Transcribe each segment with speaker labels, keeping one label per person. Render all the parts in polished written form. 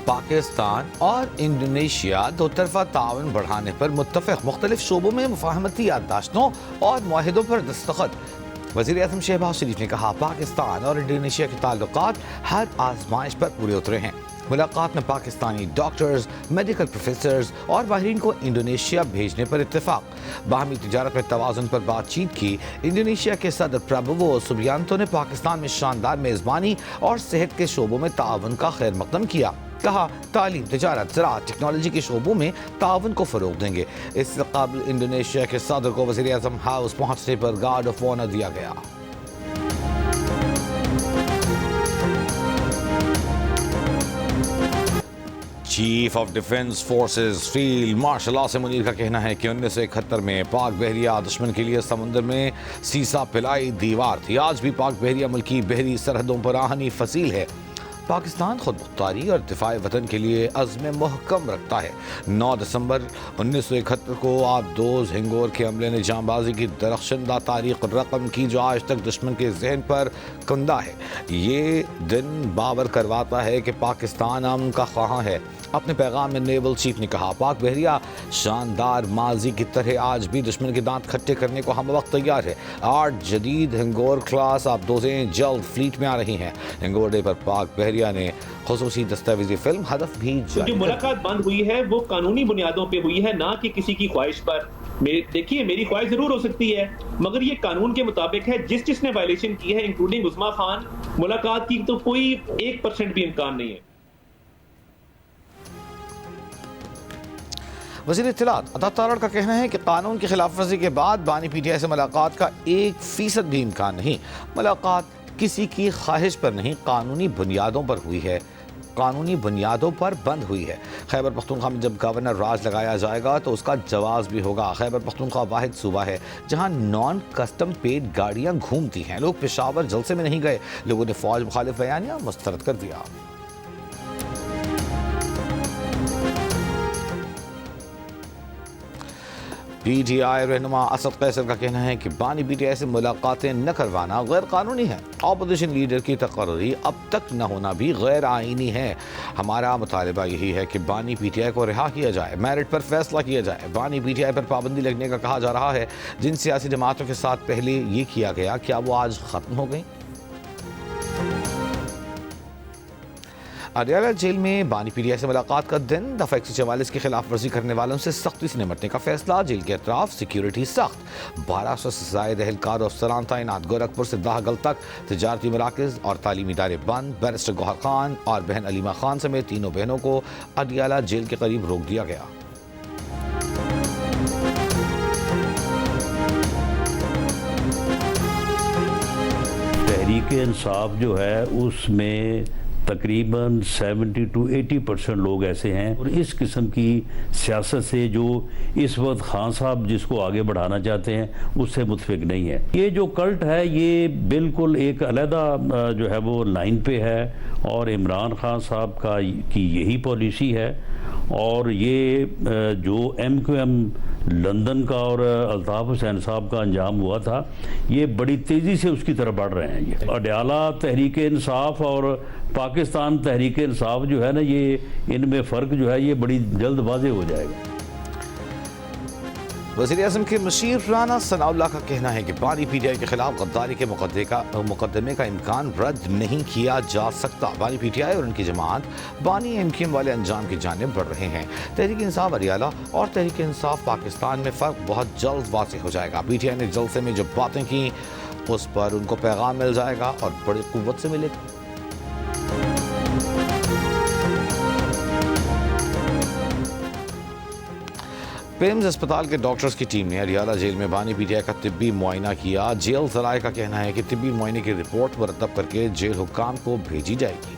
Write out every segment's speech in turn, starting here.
Speaker 1: پاکستان اور انڈونیشیا دو طرفہ تعاون بڑھانے پر متفق، مختلف شعبوں میں مفاہمتی یادداشتوں اور معاہدوں پر دستخط۔ وزیر اعظم شہباز شریف نے کہا پاکستان اور انڈونیشیا کے تعلقات ہر آزمائش پر پورے اترے ہیں۔ ملاقات میں پاکستانی ڈاکٹرز، میڈیکل پروفیسرز اور ماہرین کو انڈونیشیا بھیجنے پر اتفاق۔ باہمی تجارت میں توازن پر بات چیت کی۔ انڈونیشیا کے صدر پرابوو سبیانتو نے پاکستان میں شاندار میزبانی اور صحت کے شعبوں میں تعاون کا خیر مقدم کیا۔ کہا تعلیم، تجارت، زراعت، ٹیکنالوجی کے شعبوں میں تعاون کو فروغ دیں گے۔ اس سے قبل انڈونیشیا کے صدر کو وزیر اعظم ہاؤس پہنچنے پر گارڈ آف آنر دیا گیا۔ Chief of defence forces field marshal Asim Munir کا کہنا ہے کہ 1971 میں پاک بحریہ دشمن کے لیے سمندر میں سیسا پلائی دیوار تھی۔ آج بھی پاک بحریہ ملکی بحری سرحدوں پر آہنی فصیل ہے۔ پاکستان خود مختاری اور دفاع وطن کے لیے عزم محکم رکھتا ہے۔ 9 دسمبر 1971 کو آبدوز ہنگور کے عملے نے جاں بازی کی درخشندہ تاریخ رقم کی جو آج تک دشمن کے ذہن پر کندہ ہے۔ یہ دن باور کرواتا ہے کہ پاکستان امن کا خواہاں ہے۔ اپنے پیغام میں نیول چیف نے کہا پاک بحریہ شاندار ماضی کی طرح آج بھی دشمن کے دانت کھٹے کرنے کو ہم وقت تیار ہے۔ 8 جدید ہنگور کلاس آبدوزیں جلد فلیٹ میں آ رہی ہیں۔ ہنگور ڈے پر پاک بحریہ نے خصوصی دستاویزی فلم ہدف بھی جاری
Speaker 2: جو ملاقات بند ہوئی ہے وہ قانونی بنیادوں پہ ہوئی ہے، نہ کہ کسی کی خواہش پر۔ دیکھیے میری خواہش ضرور ہو سکتی ہے مگر یہ قانون کے مطابق ہے۔ جس نے وائلیشن کی ہے انکلوڈنگ عظمیٰ خان، ملاقات کی تو کوئی 1% بھی امکان نہیں ہے۔
Speaker 1: وزیر اطلاعات عطا تارڑ کا کہنا ہے کہ قانون کی خلاف ورزی کے بعد بانی پی ٹی آئی سے ملاقات کا 1% بھی امکان نہیں۔ ملاقات کسی کی خواہش پر نہیں، قانونی بنیادوں پر ہوئی ہے، قانونی بنیادوں پر بند ہوئی ہے۔ خیبر پختونخوا میں جب گورنر راج لگایا جائے گا تو اس کا جواز بھی ہوگا۔ خیبر پختونخوا واحد صوبہ ہے جہاں نان کسٹم پیڈ گاڑیاں گھومتی ہیں۔ لوگ پشاور جلسے میں نہیں گئے، لوگوں نے فوج مخالف بیانیہ مسترد کر دیا۔ پی ٹی آئی رہنما اسد قیصر کا کہنا ہے کہ بانی پی ٹی آئی سے ملاقاتیں نہ کروانا غیر قانونی ہے۔ اپوزیشن لیڈر کی تقرری اب تک نہ ہونا بھی غیر آئینی ہے۔ ہمارا مطالبہ یہی ہے کہ بانی پی ٹی آئی کو رہا کیا جائے، میرٹ پر فیصلہ کیا جائے۔ بانی پی ٹی آئی پر پابندی لگنے کا کہا جا رہا ہے۔ جن سیاسی جماعتوں کے ساتھ پہلے یہ کیا گیا، کیا وہ آج ختم ہو گئی؟ اڈیالہ جیل میں بانی پی ٹی آئی سے ملاقات کا دن۔ دفعہ 144 کی خلاف ورزی کرنے والوں سے سختی سے نمٹنے کا فیصلہ۔ جیل کے اطراف سیکیورٹی سخت، 1200 سے زائد اہلکار و افسران تعینات۔ گورکھپور سے داہگل تک تجارتی مراکز اور تعلیمی ادارے بند۔ بیرسٹر گوہر خان اور بہن علیمہ خان سمیت تینوں بہنوں کو اڈیالہ جیل کے قریب روک دیا گیا۔
Speaker 3: تحریک انصاف جو ہے اس میں تقریباً 70 to 80% لوگ ایسے ہیں اور اس قسم کی سیاست سے جو اس وقت خان صاحب جس کو آگے بڑھانا چاہتے ہیں اس سے متفق نہیں ہے۔ یہ جو کلٹ ہے یہ بالکل ایک علیحدہ جو ہے وہ لائن پہ ہے اور عمران خان صاحب کی یہی پالیسی ہے۔ اور یہ جو ایم کیو ایم لندن کا اور الطاف حسین صاحب کا انجام ہوا تھا، یہ بڑی تیزی سے اس کی طرف بڑھ رہے ہیں۔ یہ اڈیالہ تحریک انصاف اور پاکستان تحریک انصاف جو ہے نا، یہ ان میں فرق جو ہے یہ بڑی جلد واضح ہو جائے گا۔
Speaker 1: وزیر اعظم کے مشیر رانا ثناء اللہ کا کہنا ہے کہ بانی پی ٹی آئی کے خلاف غداری کے مقدمے کا امکان رد نہیں کیا جا سکتا۔ بانی پی ٹی آئی اور ان کی جماعت بانی ایم کیو ایم والے انجام کی جانب بڑھ رہے ہیں۔ تحریک انصاف اڈیالہ اور تحریک انصاف پاکستان میں فرق بہت جلد واضح ہو جائے گا۔ پی ٹی آئی نے جلسے میں جو باتیں کی اس پر ان کو پیغام مل جائے گا اور بڑی قوت سے ملے گا۔ پیمز اسپتال کے ڈاکٹرز کی ٹیم نے اڈیالہ جیل میں بانی پی ٹی آئی کا طبی معائنہ کیا۔ جیل ذرائع کا کہنا ہے کہ طبی معائنے کی رپورٹ مرتب کر کے جیل حکام کو بھیجی جائے گی۔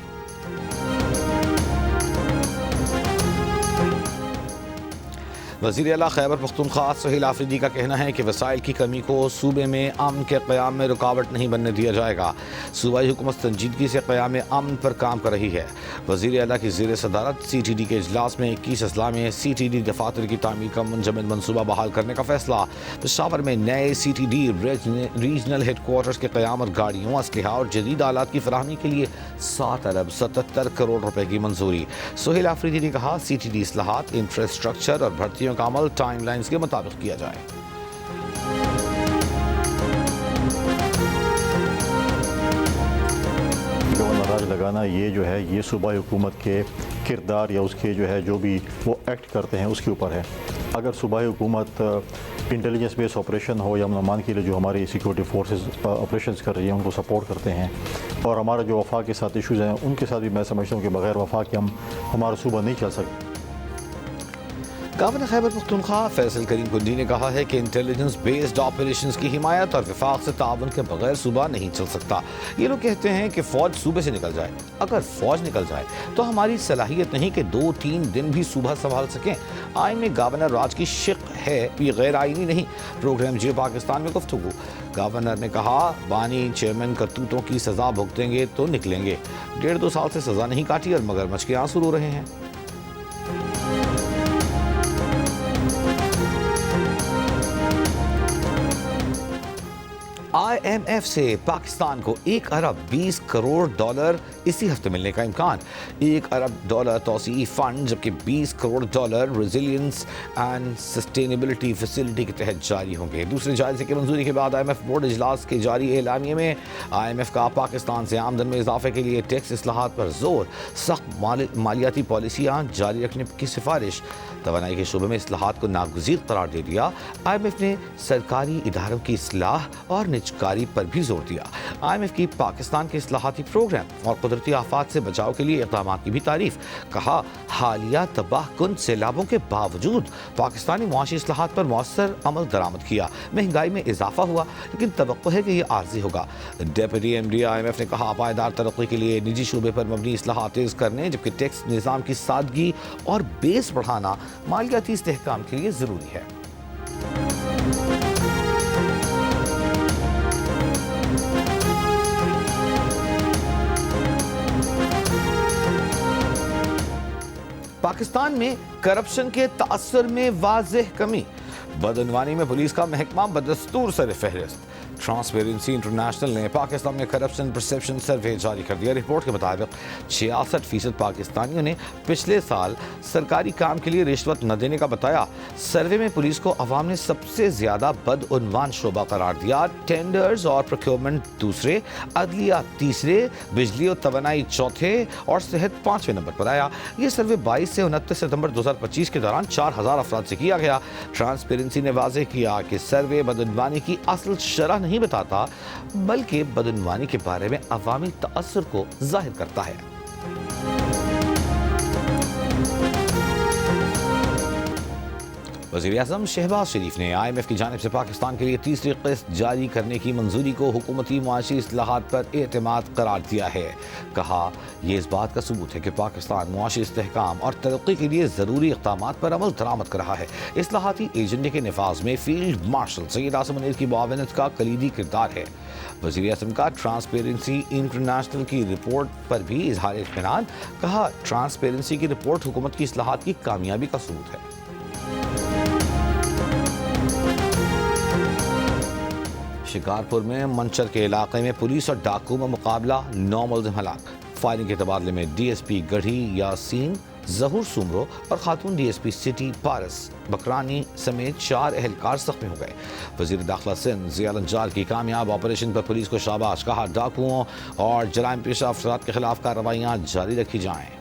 Speaker 1: وزیر اعلیٰ خیبر پختونخوا سہیل آفریدی کا کہنا ہے کہ وسائل کی کمی کو صوبے میں امن کے قیام میں رکاوٹ نہیں بننے دیا جائے گا۔ صوبائی حکومت سنجیدگی سے قیام امن پر کام کر رہی ہے۔ وزیر اعلیٰ کی زیر صدارت سی ٹی ڈی کے اجلاس میں 21 اضلاع میں سی ٹی ڈی دفاتر کی تعمیر کا منجمد منصوبہ بحال کرنے کا فیصلہ۔ پشاور میں نئے C T D regional headquarters کے قیام اور گاڑیوں، اسلحہ اور جدید آلات کی فراہمی کے لیے 7 ارب 77 کروڑ روپے کی منظوری۔ سہیل آفریدی نے کہا سی ٹی ڈی اصلاحات، انفراسٹرکچر اور بھرتیوں کا عمل ٹائم لائنز کے مطابق کیا جائے۔
Speaker 4: راج لگانا یہ جو ہے یہ صوبائی حکومت کے کردار یا اس کے جو ہے جو بھی وہ ایکٹ کرتے ہیں اس کے اوپر ہے۔ اگر صوبائی حکومت انٹیلیجنس بیس آپریشن ہو یا امن و امان کے لیے جو ہماری سیکورٹی فورسز آپریشنز کر رہی ہیں ان کو سپورٹ کرتے ہیں، اور ہمارا جو وفاق کے ساتھ ایشوز ہیں ان کے ساتھ بھی میں سمجھتا ہوں کہ بغیر وفاق کے ہمارا صوبہ نہیں چل سکتا۔
Speaker 1: گورنر خیبر پختونخوا فیصل کریم کنڈی نے کہا ہے کہ انٹیلیجنس بیسڈ آپریشنز کی حمایت اور وفاق سے تعاون کے بغیر صوبہ نہیں چل سکتا۔ یہ لوگ کہتے ہیں کہ فوج صوبے سے نکل جائے۔ اگر فوج نکل جائے تو ہماری صلاحیت نہیں کہ 2-3 دن بھی صوبہ سنبھال سکیں۔ آئین میں گورنر راج کی شق ہے، یہ غیر آئینی نہیں۔ پروگرام جیو پاکستان میں گفتگو۔ گورنر نے کہا بانی چیئرمین کرتوتوں کی سزا بھگتیں گے تو نکلیں گے۔ 1.5-2 سال سے سزا نہیں کاٹی اور مگرمچھ کے آنسو رو رہے ہیں۔ آئی ایم ایف سے پاکستان کو 1 ارب 20 کروڑ ڈالر اسی ہفتے ملنے کا امکان۔ 1 ارب ڈالر توسیعی فنڈ جبکہ 20 crore dollar resilience and sustainability facility کے تحت جاری ہوں گے۔ دوسرے جائزے کی منظوری کے بعد آئی ایم ایف بورڈ اجلاس کے جاری اعلامیے میں آئی ایم ایف کا پاکستان سے آمدن میں اضافے کے لیے ٹیکس اصلاحات پر زور، سخت مالیاتی پالیسیاں جاری رکھنے کی سفارش۔ توانائی کے شعبے میں اصلاحات کو ناگزیر قرار دے دیا۔ آئی ایم ایف نے سرکاری اداروں کی اصلاح اور نجکاری پر بھی زور دیا۔ آئی ایم ایف کی پاکستان کے اصلاحاتی پروگرام اور قدرتی آفات سے بچاؤ کے لیے اقدامات کی بھی تعریف۔ کہا حالیہ تباہ کن سیلابوں کے باوجود پاکستانی معاشی اصلاحات پر مؤثر عمل درآمد کیا۔ مہنگائی میں اضافہ ہوا لیکن توقع ہے کہ یہ عارضی ہوگا۔ Deputy M D I M F نے کہا پائیدار ترقی کے لیے نجی شعبے پر مبنی اصلاحات تیز کرنے جبکہ ٹیکس نظام کی سادگی اور بیس بڑھانا مالیاتی استحکام کے لیے ضروری ہے۔ پاکستان میں کرپشن کے تاثر میں واضح کمی، بدعنوانی میں پولیس کا محکمہ بدستور سر فہرست۔ ٹرانسپیرنسی انٹرنیشنل نے پاکستان میں کرپشن پرسیپشن سروے جاری کر دیا۔ رپورٹ کے مطابق 66% پاکستانیوں نے پچھلے سال سرکاری کام کے لیے رشوت نہ دینے کا بتایا۔ سروے میں پولیس کو عوام نے سب سے زیادہ بدعنوان شعبہ قرار دیا، ٹینڈرز اور پروکیورمنٹ دوسرے، عدلیہ تیسرے، بجلی اور توانائی چوتھے اور صحت 5ویں نمبر پر آیا۔ یہ سروے 22 سے 29 ستمبر 2025 کے دوران 4000 افراد سے کیا گیا۔ ٹرانسپیرنسی نے واضح کیا کہ سروے بدعنوانی کی اصل شرح نہیں بتاتا بلکہ بدعنوانی کے بارے میں عوامی تاثر کو ظاہر کرتا ہے۔ وزیر اعظم شہباز شریف نے آئی ایم ایف کی جانب سے پاکستان کے لیے تیسری قسط جاری کرنے کی منظوری کو حکومتی معاشی اصلاحات پر اعتماد قرار دیا ہے۔ کہا یہ اس بات کا ثبوت ہے کہ پاکستان معاشی استحکام اور ترقی کے لیے ضروری اقدامات پر عمل درآمد کر رہا ہے۔ اصلاحاتی ایجنڈے کے نفاذ میں فیلڈ مارشل سید آصم منیر کی معاونت کا کلیدی کردار ہے۔ وزیر اعظم کا ٹرانسپیرنسی انٹرنیشنل کی رپورٹ پر بھی اظہار اطمینان۔ کہا ٹرانسپیرنسی کی رپورٹ حکومت کی اصلاحات کی کامیابی کا ثبوت ہے۔ شکارپور میں منچر کے علاقے میں پولیس اور ڈاکو میں مقابلہ، 9 ملزم ہلاک۔ فائرنگ کے تبادلے میں ڈی ایس پی گڑھی یاسین ظہور سومرو اور خاتون ڈی ایس پی سٹی پارس بکرانی سمیت 4 اہلکار زخمی ہو گئے۔ وزیر داخلہ سندھ ضیاء الانجار کی کامیاب آپریشن پر پولیس کو شاباش۔ کہا ڈاکوؤں اور جرائم پیشہ افراد کے خلاف کارروائیاں جاری رکھی جائیں۔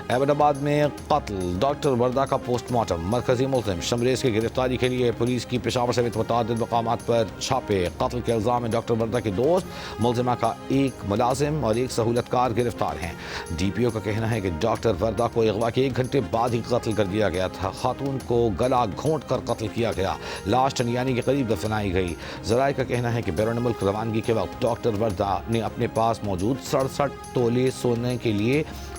Speaker 1: ایبٹ آباد میں قتل، ڈاکٹر وردہ کا پوسٹ مارٹم، مرکزی ملزم شمریز کی گرفتاری کے لیے پولیس کی پشاور سمیت متعدد مقامات پر چھاپے۔ قتل کے الزام میں ڈاکٹر وردہ کے دوست، ملزمہ کا ایک ملازم اور ایک سہولت کار گرفتار ہیں۔ ڈی پی او کا کہنا ہے کہ ڈاکٹر وردہ کو اغوا کے 1 گھنٹے بعد ہی قتل کر دیا گیا تھا۔ خاتون کو گلا گھونٹ کر قتل کیا گیا، لاش ٹنیانی کے قریب دفنائی گئی۔ ذرائع کا کہنا ہے کہ بیرون ملک روانگی کے وقت ڈاکٹر وردہ نے اپنے پاس موجود 67 تولے سونے کے لیے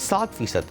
Speaker 1: 7%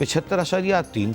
Speaker 1: 75.3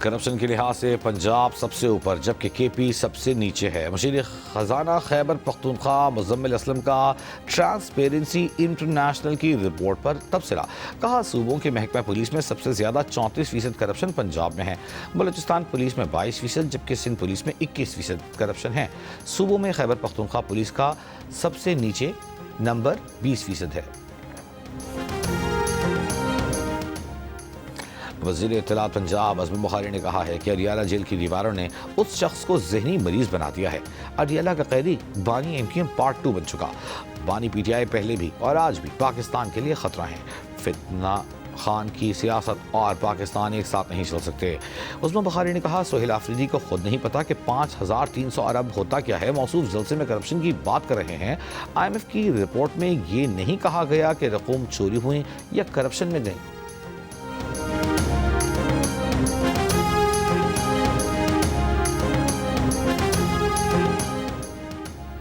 Speaker 1: کرپشن کے لحاظ سے پنجاب سب سے اوپر جبکہ کے پی سب سے نیچے ہے. مشیر خزانہ خیبر پختونخوا مزمل اسلم کا ٹرانسپیرنسی انٹرنیشنل کی رپورٹ پر تبصرہ. کہا صوبوں کے محکمہ پولیس میں سب سے زیادہ 34% کرپشن پنجاب میں ہے. بلوچستان پولیس میں 22% جبکہ سندھ پولیس میں 21% کرپشن ہے. صوبوں میں خیبر پختونخوا پولیس کا سب سے نیچے نمبر 20% ہے. وزیر اطلاعات پنجاب عزم بخاری نے کہا ہے کہ اڈیالہ جیل کی دیواروں نے اس شخص کو ذہنی مریض بنا دیا ہے. اڈیالہ کا قیدی بانی ایم کیو ایم پارٹ 2 بن چکا. بانی پی ٹی آئی پہلے بھی اور آج بھی پاکستان کے لیے خطرہ ہیں. فتنہ خان کی سیاست اور پاکستان ایک ساتھ نہیں چل سکتے. عزم بخاری نے کہا سہیل آفریدی کو خود نہیں پتا کہ 5300 ارب ہوتا کیا ہے. موصوف جلسے میں کرپشن کی بات کر رہے ہیں. آئی ایم ایف کی رپورٹ میں یہ نہیں کہا گیا کہ رقوم چوری ہوئی یا کرپشن میں گئی.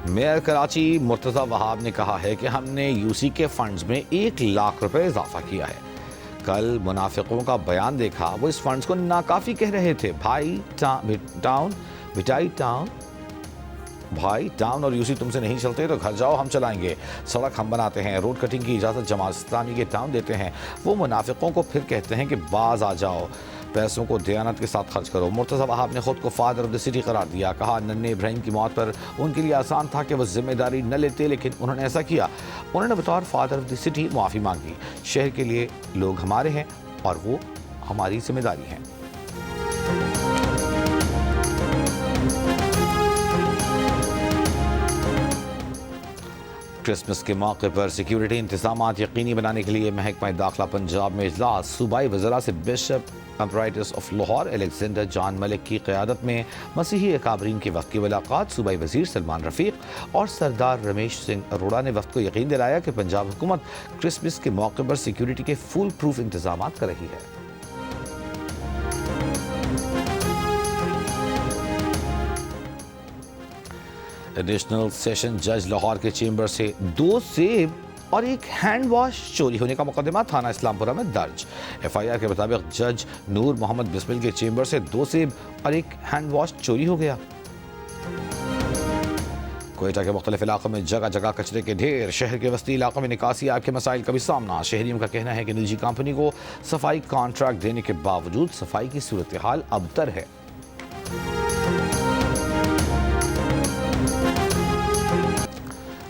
Speaker 1: میئر کراچی مرتضی وہاب نے کہا ہے کہ ہم نے یو سی کے فنڈز میں 1 لاکھ روپے اضافہ کیا ہے. کل منافقوں کا بیان دیکھا, وہ اس فنڈز کو ناکافی کہہ رہے تھے. بھائی ٹاؤن اور یو سی تم سے نہیں چلتے تو گھر جاؤ, ہم چلائیں گے. سڑک ہم بناتے ہیں, روڈ کٹنگ کی اجازت جماعت اسلامی کے ٹاؤن دیتے ہیں. وہ منافقوں کو پھر کہتے ہیں کہ باز آ جاؤ, پیسوں کو دیانت کے ساتھ خرچ کرو. مرتضی وہاب نے خود کو فادر آف دی سٹی قرار دیا. کہا ننھے ابراہیم کی موت پر ان کے لیے آسان تھا کہ وہ ذمہ داری نہ لیتے, لیکن انہوں نے ایسا کیا. انہوں نے بطور فادر آف دی سٹی معافی مانگی. شہر کے لیے لوگ ہمارے ہیں اور وہ ہماری ذمہ داری ہیں. کرسمس کے موقع پر سیکیورٹی انتظامات یقینی بنانے کے لیے محکمہ داخلہ پنجاب میں اجلاس. صوبائی وزراء سے بشپ امپرائٹس آف لاہور الیگزینڈر جان ملک کی قیادت میں مسیحی اکابرین کے وفد کی ملاقات. صوبائی وزیر سلمان رفیق اور سردار رمیش سنگھ اروڑا نے وفد کو یقین دلایا کہ پنجاب حکومت کرسمس کے موقع پر سیکیورٹی کے فول پروف انتظامات کر رہی ہے. ایڈیشنل سیشن جج لاہور کے چیمبر سے 2 سیب اور 1 ہینڈ واش چوری ہونے کا مقدمہ تھانہ اسلام پورہ میں درج. ایف آئی آر کے مطابق جج نور محمد بسمل کے چیمبر سے 2 سیب اور 1 ہینڈ واش چوری ہو گیا. کوئٹہ کے مختلف علاقوں میں جگہ جگہ کچرے کے ڈھیر. شہر کے وسطی علاقوں میں نکاسی آب کے مسائل کا بھی سامنا. شہریوں کا کہنا ہے کہ نجی کمپنی کو صفائی کانٹریکٹ دینے کے باوجود صفائی کی صورتحال ابتر ہے.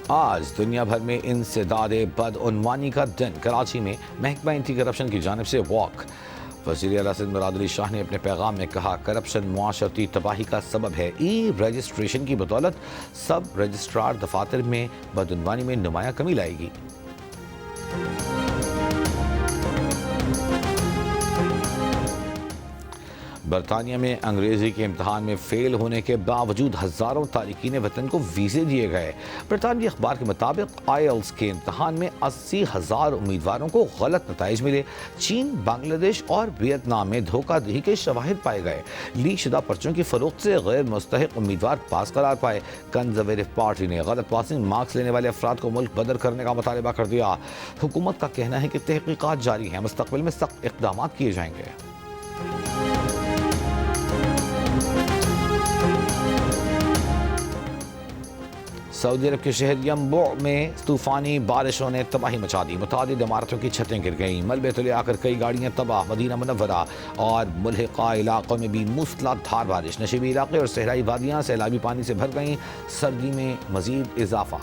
Speaker 1: آج دنیا بھر میں انسداد بدعنوانی کا دن. کراچی میں محکمہ اینٹی کرپشن کی جانب سے واک. وزیر اعلیٰ سندھ مراد علی شاہ نے اپنے پیغام میں کہا کرپشن معاشرتی تباہی کا سبب ہے. ای رجسٹریشن کی بدولت سب رجسٹرار دفاتر میں بدعنوانی میں نمایاں کمی لائے گی. برطانیہ میں انگریزی کے امتحان میں فیل ہونے کے باوجود ہزاروں تارکین وطن کو ویزے دیے گئے. برطانوی اخبار کے مطابق آئیلز کے امتحان میں 80,000 امیدواروں کو غلط نتائج ملے. چین، بنگلہ دیش اور ویتنام میں دھوکہ دہی کے شواہد پائے گئے. لیک شدہ پرچوں کی فروخت سے غیر مستحق امیدوار پاس قرار پائے. کنزرویٹو پارٹی نے غلط پاسنگ مارکس لینے والے افراد کو ملک بدر کرنے کا مطالبہ کر دیا. حکومت کا کہنا ہے کہ تحقیقات جاری ہیں, مستقبل میں سخت اقدامات کیے جائیں گے. سعودی عرب کے شہر ینبوع میں طوفانی بارشوں نے تباہی مچا دی. متعدد عمارتوں کی چھتیں گر گئیں. ملبے تلے آ کر کئی گاڑیاں تباہ. مدینہ منورہ اور ملحقہ علاقوں میں بھی موسلا دھار بارش. نشیبی علاقے اور صحرائی وادیاں سیلابی پانی سے بھر گئیں. سردی میں مزید اضافہ.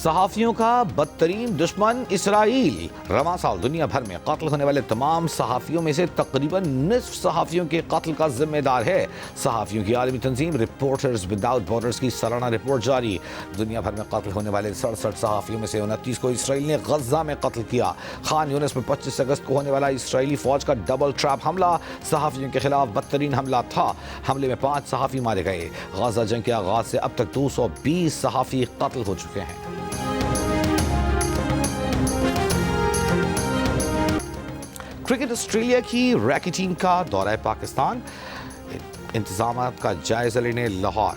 Speaker 1: صحافیوں کا بدترین دشمن اسرائیل. رواں سال دنیا بھر میں قتل ہونے والے تمام صحافیوں میں سے تقریباً نصف صحافیوں کے قتل کا ذمہ دار ہے. صحافیوں کی عالمی تنظیم رپورٹرز وداؤٹ بارڈرز کی سالانہ رپورٹ جاری. دنیا بھر میں قتل ہونے والے 67 صحافیوں میں سے 29 کو اسرائیل نے غزہ میں قتل کیا. خان یونس میں 25 اگست کو ہونے والا اسرائیلی فوج کا ڈبل ٹریپ حملہ صحافیوں کے خلاف بدترین حملہ تھا. حملے میں 5 صحافی مارے گئے. غزہ جنگ کے آغاز سے اب تک 220 صحافی قتل ہو چکے ہیں. کرکٹ آسٹریلیا کی ریکی ٹیم کا دورہ پاکستان. انتظامات کا جائزہ لینے لاہور.